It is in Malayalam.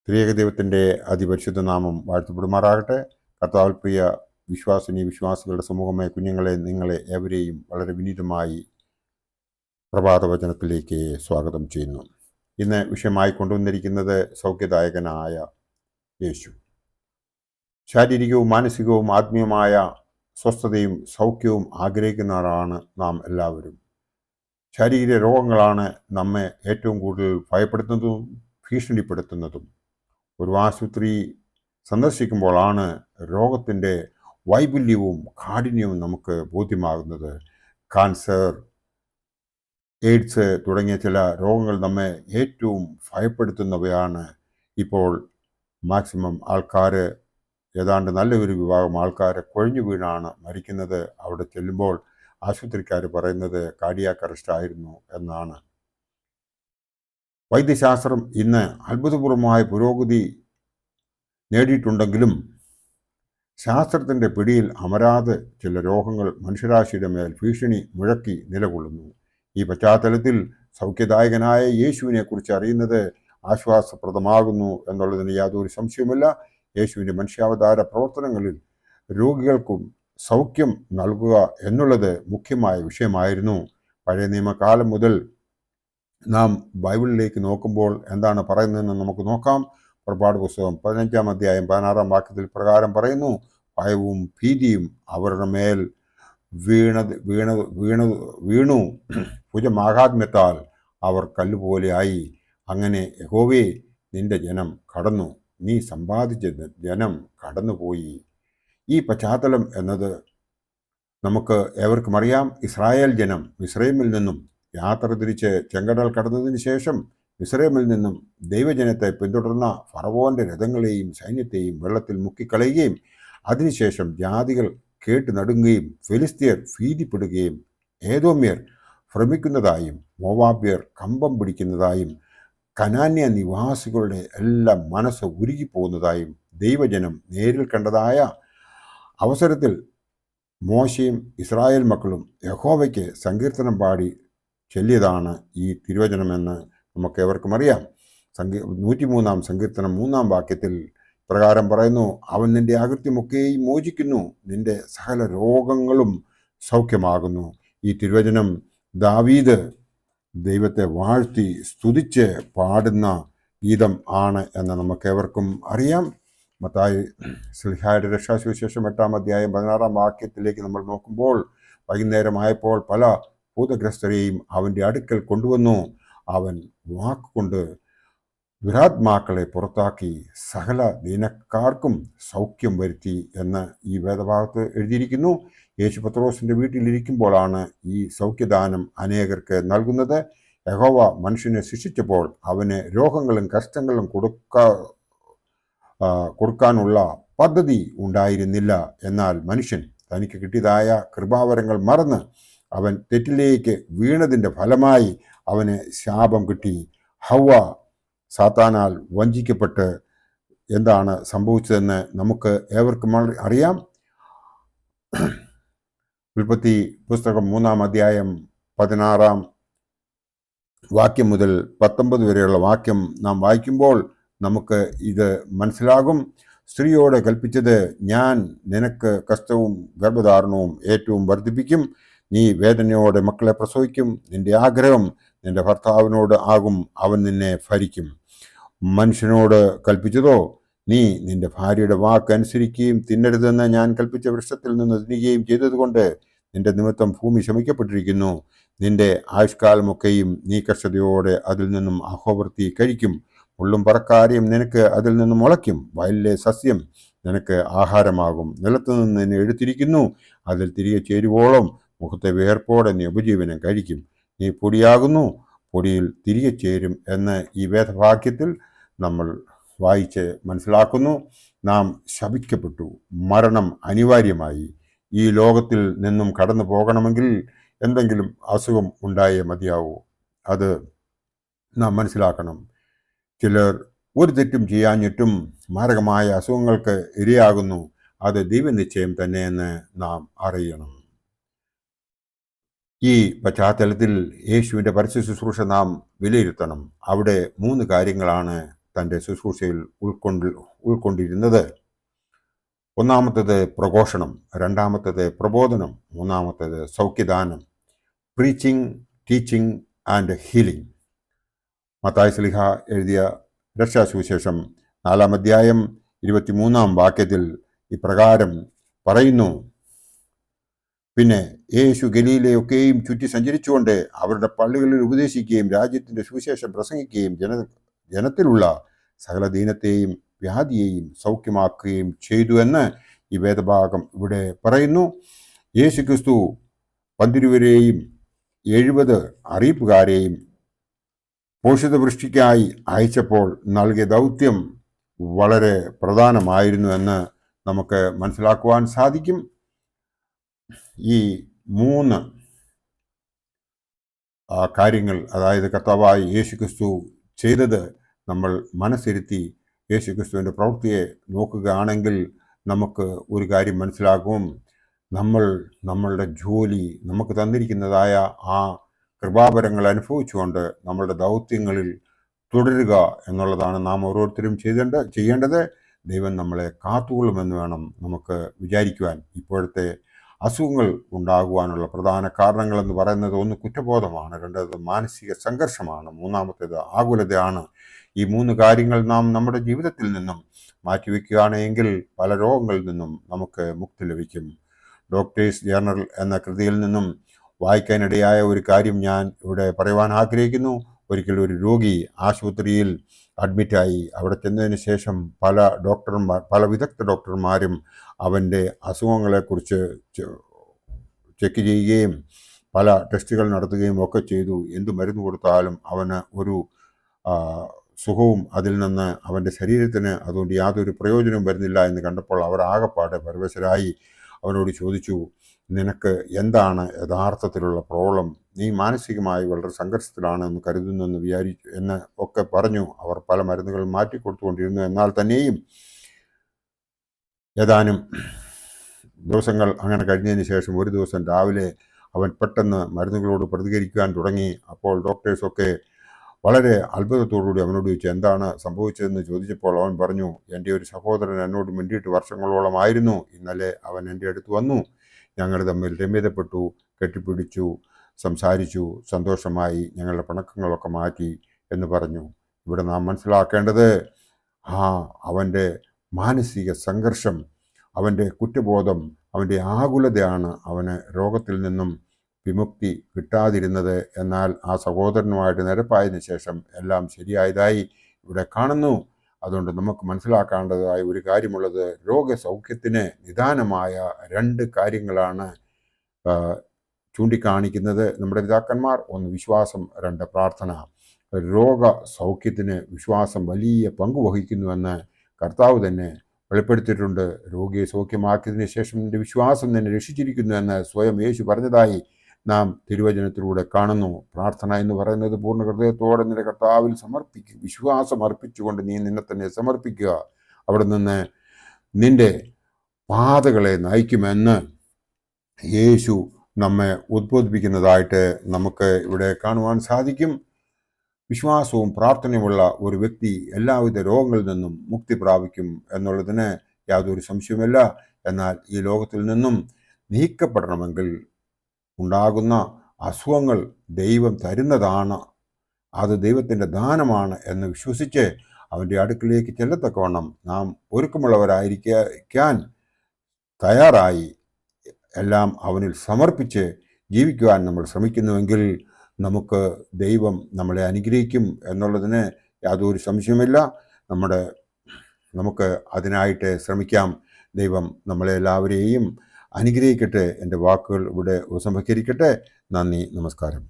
ത്രിയേക ദൈവത്തിൻ്റെ അതിപരിശുദ്ധ നാമം വാഴ്ത്തപ്പെടുമാറാകട്ടെ. കർത്താവിൽ പ്രിയ വിശ്വാസികളുടെ സമൂഹമായ കുഞ്ഞുങ്ങളെ, നിങ്ങളെ ഏവരെയും വളരെ വിനീതമായി പ്രഭാതവചനത്തിലേക്ക് സ്വാഗതം ചെയ്യുന്നു. ഇന്ന് വിഷയമായി കൊണ്ടുവന്നിരിക്കുന്നത് സൗഖ്യദായകനായ യേശു. ശാരീരികവും മാനസികവും ആത്മീയമായ സ്വസ്ഥതയും സൗഖ്യവും ആഗ്രഹിക്കുന്നവരാണ് നാം എല്ലാവരും. ശാരീരിക രോഗങ്ങളാണ് നമ്മെ ഏറ്റവും കൂടുതൽ ഭയപ്പെടുത്തുന്നതും ഭീഷണിപ്പെടുത്തുന്നതും. ഒരു ആശുപത്രി സന്ദർശിക്കുമ്പോഴാണ് രോഗത്തിൻ്റെ വൈപുല്യവും കാഠിന്യവും നമുക്ക് ബോധ്യമാകുന്നത്. കാൻസർ, എയ്ഡ്സ് തുടങ്ങിയ ചില രോഗങ്ങൾ നമ്മെ ഏറ്റവും ഭയപ്പെടുത്തുന്നവയാണ്. ഇപ്പോൾ മാക്സിമം ആൾക്കാർ, ഏതാണ്ട് നല്ലൊരു വിഭാഗം ആൾക്കാർ കുഴഞ്ഞു വീണാണ് മരിക്കുന്നത്. അവിടെ ചെല്ലുമ്പോൾ ആശുപത്രിക്കാർ പറയുന്നത് കാർഡിയാക് അറസ്റ്റ് ആയിരുന്നു എന്നാണ്. വൈദ്യശാസ്ത്രം ഇന്ന് അത്ഭുതപൂർവമായ പുരോഗതി നേടിയിട്ടുണ്ടെങ്കിലും ശാസ്ത്രത്തിൻ്റെ പിടിയിൽ അമരാതെ ചില രോഗങ്ങൾ മനുഷ്യരാശിയുടെ മേൽ ഭീഷണി മുഴക്കി നിലകൊള്ളുന്നു. ഈ പശ്ചാത്തലത്തിൽ സൗഖ്യദായകനായ യേശുവിനെ കുറിച്ച് അറിയുന്നത് ആശ്വാസപ്രദമാകുന്നു എന്നുള്ളതിന് യാതൊരു സംശയവുമില്ല. യേശുവിൻ്റെ മനുഷ്യാവതാര പ്രവർത്തനങ്ങളിൽ രോഗികൾക്കും സൗഖ്യം നൽകുക എന്നുള്ളത് മുഖ്യമായ വിഷയമായിരുന്നു. പഴയ നിയമകാലം മുതൽ നാം ബൈബിളിലേക്ക് നോക്കുമ്പോൾ എന്താണ് പറയുന്നതെന്ന് നമുക്ക് നോക്കാം. പുറപ്പാട് പുസ്തകം 15-ാം അധ്യായം 16-ാം വാക്യത്തിൽ പ്രകാരം പറയുന്നു, ഭയവും ഭീതിയും അവരുടെ മേൽ വീണു ഭുജമാഹാത്മ്യത്താൽ അവർ കല്ലുപോലെ ആയി. അങ്ങനെ യഹോവേ, നിന്റെ ജനം കടന്നു, നീ സമ്പാദിച്ച ജനം കടന്നുപോയി. ഈ പശ്ചാത്തലം എന്നത് നമുക്ക് ഏവർക്കും അറിയാം. ഇസ്രായേൽ ജനം മിസ്രൈമിൽ നിന്നും യാത്ര തിരിച്ച് ചെങ്കടൽ കടന്നതിന് ശേഷം മിസ്രൈമിൽ നിന്നും ദൈവജനത്തെ പിന്തുടർന്ന ഫറവോന്റെ രഥങ്ങളെയും സൈന്യത്തെയും വെള്ളത്തിൽ മുക്കിക്കളയുകയും അതിനുശേഷം ജാതികൾ കേട്ട് നടുങ്ങുകയും ഫെലിസ്തീയർ ഭീതിപ്പെടുകയും ഏദോമ്യർ ഭ്രമിക്കുന്നതായും മോവാബ്യർ കമ്പം പിടിക്കുന്നതായും കനാന്യ നിവാസികളുടെ എല്ലാം മനസ്സ് ഉരുകിപ്പോകുന്നതായും ദൈവജനം നേരിൽ കണ്ടതായ അവസരത്തിൽ മോശയും ഇസ്രായേൽ മക്കളും യഹോവയ്ക്ക് സങ്കീർത്തനം പാടി ചൊല്ലിയതാണ് ഈ തിരുവചനമെന്ന് നമുക്ക് ഏവർക്കും അറിയാം. 103-ാം സങ്കീർത്തനം 3-ാം വാക്യത്തിൽ പ്രകാരം പറയുന്നു, അവൻ നിന്റെ അകൃത്യമൊക്കെയും മോചിക്കുന്നു, നിന്റെ സകല രോഗങ്ങളും സൗഖ്യമാകുന്നു. ഈ തിരുവചനം ദാവീദ് ദൈവത്തെ വാഴ്ത്തി സ്തുതിച്ച് പാടുന്ന ഗീതം ആണ് എന്ന് നമുക്കേവർക്കും അറിയാം. മത്തായി ശ്ലീഹായുടെ രക്ഷാസുവിശേഷം 8-ാം അധ്യായം 16-ാം വാക്യത്തിലേക്ക് നമ്മൾ നോക്കുമ്പോൾ, വൈകുന്നേരമായപ്പോൾ പല ഭൂതഗ്രസ്തരെയും അവൻ്റെ അടുക്കൽ കൊണ്ടുവന്നു. അവൻ വാക്കുകൊണ്ട് ദുരാത്മാക്കളെ പുറത്താക്കി സകല ദീനക്കാർക്കും സൗഖ്യം വരുത്തി എന്ന് ഈ വേദഭാഗത്ത് എഴുതിയിരിക്കുന്നു. യേശു പത്രോസിൻ്റെ വീട്ടിലിരിക്കുമ്പോഴാണ് ഈ സൗഖ്യദാനം അനേകർക്ക് നൽകുന്നത്. യഹോവ മനുഷ്യനെ സൃഷ്ടിച്ചപ്പോൾ അവന് രോഗങ്ങളും കഷ്ടങ്ങളും കൊടുക്കാനുള്ള പദ്ധതി ഉണ്ടായിരുന്നില്ല. എന്നാൽ മനുഷ്യൻ തനിക്ക് കിട്ടിയതായ കൃപാവരങ്ങൾ മറന്ന് അവൻ തെറ്റിലേക്ക് വീണതിൻ്റെ ഫലമായി അവന് ശാപം കിട്ടി. ഹവ്വ സാത്താനാൽ വഞ്ചിക്കപ്പെട്ട് എന്താണ് സംഭവിച്ചതെന്ന് നമുക്ക് ഏവർക്കും അറിയാം. ഉൽപ്പത്തി പുസ്തകം 3-ാം അധ്യായം 16-ാം വാക്യം മുതൽ 19 വരെയുള്ള വാക്യം നാം വായിക്കുമ്പോൾ നമുക്ക് ഇത് മനസ്സിലാകും. സ്ത്രീയോട് കൽപ്പിച്ചത്, ഞാൻ നിനക്ക് കഷ്ടവും ഗർഭധാരണവും ഏറ്റവും വർദ്ധിപ്പിക്കും, നീ വേദനയോടെ മക്കളെ പ്രസവിക്കും, നിന്റെ ആഗ്രഹം നിന്റെ ഭർത്താവിനോട് ആകും, അവൻ നിന്നെ ഭരിക്കും. മനുഷ്യനോട് കൽപ്പിച്ചതോ, നീ നിന്റെ ഭാര്യയുടെ വാക്ക് അനുസരിക്കുകയും തിന്നരുതെന്ന് ഞാൻ കൽപ്പിച്ച വൃക്ഷത്തിൽ നിന്ന് തിന്നുകയും ചെയ്തതുകൊണ്ട് നിന്റെ നിമിത്തം ഭൂമി ശമിക്കപ്പെട്ടിരിക്കുന്നു. നിന്റെ ആയുഷ്കാലമൊക്കെയും നീ കഷ്ടതയോടെ അതിൽ നിന്നും അഹോവൃത്തി കഴിക്കും. മുള്ളും പറക്കാരിയും നിനക്ക് അതിൽ നിന്നും മുളയ്ക്കും, വയലിലെ സസ്യം നിനക്ക് ആഹാരമാകും. നിലത്തു നിന്ന് നിന്നെ എടുത്തിരിക്കുന്നു, അതിൽ തിരികെ ചേരുവോളം മുഖത്തെ വിയർപ്പോടെ നീ ഉപജീവനം കഴിക്കും. നീ പൊടിയാകുന്നു, പൊടിയിൽ തിരികെ ചേരും എന്ന് ഈ വേദവാക്യത്തിൽ നമ്മൾ വായിച്ച് മനസ്സിലാക്കുന്നു. നാം ശപിക്കപ്പെട്ടു, മരണം അനിവാര്യമായി. ഈ ലോകത്തിൽ നിന്നും കടന്നു പോകണമെങ്കിൽ എന്തെങ്കിലും അസുഖം ഉണ്ടായേ മതിയാവൂ. അത് നാം മനസ്സിലാക്കണം. ചിലർ ഒരു തെറ്റും ചെയ്യാഞ്ഞിട്ടും മാരകമായ അസുഖങ്ങൾക്ക് ഇരയാകുന്നു. അത് ദൈവനിശ്ചയം തന്നെയെന്ന് നാം അറിയണം. ഈ പശ്ചാത്തലത്തിൽ യേശുവിൻ്റെ പരസ്യ ശുശ്രൂഷ നാം വിലയിരുത്തണം. അവിടെ 3 കാര്യങ്ങളാണ് തൻ്റെ ശുശ്രൂഷയിൽ ഉൾക്കൊണ്ടിരുന്നത്. ഒന്നാമത്തേത് പ്രഘോഷണം, രണ്ടാമത്തേത് പ്രബോധനം, മൂന്നാമത്തേത് സൗഖ്യദാനം, പ്രീച്ചിങ്, ടീച്ചിങ് ആൻഡ് ഹീലിംഗ്. മത്തായി ശ്ലീഹ എഴുതിയ രക്ഷാസുവിശേഷം 4-ാം അധ്യായം 23-ാം വാക്യത്തിൽ ഇപ്രകാരം പറയുന്നു: പിന്നെ യേശു ഗലീലയൊക്കെയും ചുറ്റി സഞ്ചരിച്ചുകൊണ്ട് അവരുടെ പള്ളികളിൽ ഉപദേശിക്കുകയും രാജ്യത്തിൻ്റെ സുവിശേഷം പ്രസംഗിക്കുകയും ജനത്തിലുള്ള സകല ദീനത്തെയും വ്യാധിയെയും സൗഖ്യമാക്കുകയും ചെയ്തു എന്ന് ഈ വേദഭാഗം ഇവിടെ പറയുന്നു. യേശു ക്രിസ്തു 12 70 അറിയിപ്പുകാരെയും പോഷിതവൃഷ്ടിക്കായി അയച്ചപ്പോൾ നൽകിയ ദൗത്യം വളരെ പ്രധാനമായിരുന്നു എന്ന് നമുക്ക് മനസ്സിലാക്കുവാൻ സാധിക്കും. ഈ 3 കാര്യങ്ങൾ, അതായത് കർത്താവായ യേശു ക്രിസ്തു ചെയ്തത് നമ്മൾ മനസ്സിരുത്തി യേശു ക്രിസ്തുവിൻ്റെ പ്രവൃത്തിയെ നോക്കുകയാണെങ്കിൽ നമുക്ക് ഒരു കാര്യം മനസ്സിലാക്കും. നമ്മളുടെ ജോലി, നമുക്ക് തന്നിരിക്കുന്നതായ ആ കൃപാവരങ്ങൾ അനുഭവിച്ചുകൊണ്ട് നമ്മളുടെ ദൗത്യങ്ങളിൽ തുടരുക എന്നുള്ളതാണ് നാം ഓരോരുത്തരും ചെയ്യേണ്ടത്. ദൈവം നമ്മളെ കാത്തുകൊള്ളുമെന്ന് വേണം നമുക്ക് വിചാരിക്കുവാൻ. ഇപ്പോഴത്തെ അസുഖങ്ങൾ ഉണ്ടാകുവാനുള്ള പ്രധാന കാരണങ്ങളെന്ന് പറയുന്നത് ഒന്ന് കുറ്റബോധമാണ്, രണ്ടത് മാനസിക സംഘർഷമാണ്, മൂന്നാമത്തേത് ആകുലതയാണ്. ഈ 3 കാര്യങ്ങൾ നാം നമ്മുടെ ജീവിതത്തിൽ നിന്നും മാറ്റിവെക്കുകയാണെങ്കിൽ പല രോഗങ്ങളിൽ നിന്നും നമുക്ക് മുക്തി ലഭിക്കും. ഡോക്ടേഴ്സ് ജേർണൽ എന്ന കൃതിയിൽ നിന്നും വായിക്കാനിടയായ ഒരു കാര്യം ഞാൻ ഇവിടെ പറയുവാൻ ആഗ്രഹിക്കുന്നു. ഒരിക്കൽ ഒരു രോഗി ആശുപത്രിയിൽ അഡ്മിറ്റായി. അവിടെ ചെന്നതിന് ശേഷം പല വിദഗ്ധ ഡോക്ടർമാരും അവൻ്റെ അസുഖങ്ങളെക്കുറിച്ച് ചെക്ക് ചെയ്യുകയും പല ടെസ്റ്റുകൾ നടത്തുകയും ഒക്കെ ചെയ്തു. എന്ത് മരുന്ന് കൊടുത്താലും അവന് ഒരു സുഖവും അതിൽ നിന്ന് അവൻ്റെ ശരീരത്തിന് അതുകൊണ്ട് യാതൊരു പ്രയോജനവും വരുന്നില്ല എന്ന് കണ്ടപ്പോൾ അവർ ആകെപ്പാടെ പരവശരായി. അവനോട് ചോദിച്ചു, നിനക്ക് എന്താണ് യഥാർത്ഥത്തിലുള്ള പ്രോബ്ലം? നീ മാനസികമായി വളരെ സംഘർഷത്തിലാണ് എന്ന് കരുതുന്നെന്ന് എന്ന് ഒക്കെ പറഞ്ഞു. അവർ പല മരുന്നുകൾ മാറ്റിക്കൊടുത്തുകൊണ്ടിരുന്നു. എന്നാൽ തന്നെയും ഏതാനും ദിവസങ്ങൾ അങ്ങനെ കഴിഞ്ഞതിന് ശേഷം ഒരു ദിവസം രാവിലെ അവൻ പെട്ടെന്ന് മരുന്നുകളോട് പ്രതികരിക്കാൻ തുടങ്ങി. അപ്പോൾ ഡോക്ടേഴ്സൊക്കെ വളരെ അത്ഭുതത്തോടുകൂടി അവനോട് ചോദിച്ചു, എന്താണ് സംഭവിച്ചതെന്ന് ചോദിച്ചപ്പോൾ അവൻ പറഞ്ഞു, എൻ്റെ ഒരു സഹോദരൻ എന്നോട് മിണ്ടിയിട്ട് വർഷങ്ങളോളമായിരുന്നു. ഇന്നലെ അവൻ എൻ്റെ അടുത്ത് വന്നു. ഞങ്ങൾ തമ്മിൽ രമ്യതപ്പെട്ടു, കെട്ടിപ്പിടിച്ചു, സംസാരിച്ചു, സന്തോഷമായി, ഞങ്ങളുടെ പിണക്കങ്ങളൊക്കെ മാറ്റി എന്ന് പറഞ്ഞു. ഇവിടെ നാം മനസ്സിലാക്കേണ്ടത് അവൻ്റെ മാനസിക സംഘർഷം, അവൻ്റെ കുറ്റബോധം, അവൻ്റെ ആകുലതയാണ് അവന് രോഗത്തിൽ നിന്നും വിമുക്തി കിട്ടാതിരുന്നത്. എന്നാൽ ആ സഹോദരനുമായിട്ട് നിരപ്പായതിനു ശേഷം എല്ലാം ശരിയായതായി ഇവിടെ കാണുന്നു. അതുകൊണ്ട് നമുക്ക് മനസ്സിലാക്കേണ്ടതായ ഒരു കാര്യമുള്ളത്, രോഗസൗഖ്യത്തിന് നിദാനമായ 2 കാര്യങ്ങളാണ് ചൂണ്ടിക്കാണിക്കുന്നത് നമ്മുടെ പിതാക്കന്മാർ. ഒന്ന് വിശ്വാസം, 2 പ്രാർത്ഥന. രോഗസൗഖ്യത്തിന് വിശ്വാസം വലിയ പങ്ക് വഹിക്കുന്നുവെന്ന് കർത്താവ് തന്നെ വെളിപ്പെടുത്തിയിട്ടുണ്ട്. രോഗിയെ സൗഖ്യമാക്കിയതിന് ശേഷം നിന്റെ വിശ്വാസം നിന്നെ രക്ഷിച്ചിരിക്കുന്നു എന്ന് സ്വയം യേശു പറഞ്ഞതായി നാം തിരുവചനത്തിലൂടെ കാണുന്നു. പ്രാർത്ഥന എന്ന് പറയുന്നത് പൂർണ്ണ ഹൃദയത്തോടെ നിന്റെ കർത്താവിൽ സമർപ്പിക്കുക, വിശ്വാസം അർപ്പിച്ചുകൊണ്ട് നീ നിന്നെ തന്നെ സമർപ്പിക്കുക. അവിടെ നിന്ന് നിന്റെ പാതകളെ നയിക്കുമെന്ന് യേശു നമ്മെ ഉദ്ബോധിപ്പിക്കുന്നതായിട്ട് നമുക്ക് ഇവിടെ കാണുവാൻ സാധിക്കും. വിശ്വാസവും പ്രാർത്ഥനയുമുള്ള ഒരു വ്യക്തി എല്ലാവിധ രോഗങ്ങളിൽ നിന്നും മുക്തി പ്രാപിക്കും എന്നുള്ളതിന് യാതൊരു സംശയവുമില്ല. എന്നാൽ ഈ ലോകത്തിൽ നിന്നും നീക്കപ്പെടണമെങ്കിൽ ഉണ്ടാകുന്ന അസുഖങ്ങൾ ദൈവം തരുന്നതാണ്, അത് ദൈവത്തിൻ്റെ ദാനമാണ് എന്ന് വിശ്വസിച്ച് അവൻ്റെ അടുക്കിലേക്ക് ചെല്ലത്തക്കവണ്ണം നാം ഒരുക്കമുള്ളവരായിരിക്കാൻ തയ്യാറായി എല്ലാം അവനിൽ സമർപ്പിച്ച് ജീവിക്കുവാൻ നമ്മൾ ശ്രമിക്കുന്നുവെങ്കിൽ നമുക്ക് ദൈവം നമ്മളെ അനുഗ്രഹിക്കും എന്നുള്ളതിന് യാതൊരു സംശയമില്ല. നമുക്ക് അതിനായിട്ട് ശ്രമിക്കാം. ദൈവം നമ്മളെ എല്ലാവരെയും അനുഗ്രഹിക്കട്ടെ. എൻ്റെ വാക്കുകൾ ഇവിടെ ഉപസംഹരിക്കട്ടെ. നന്ദി, നമസ്കാരം.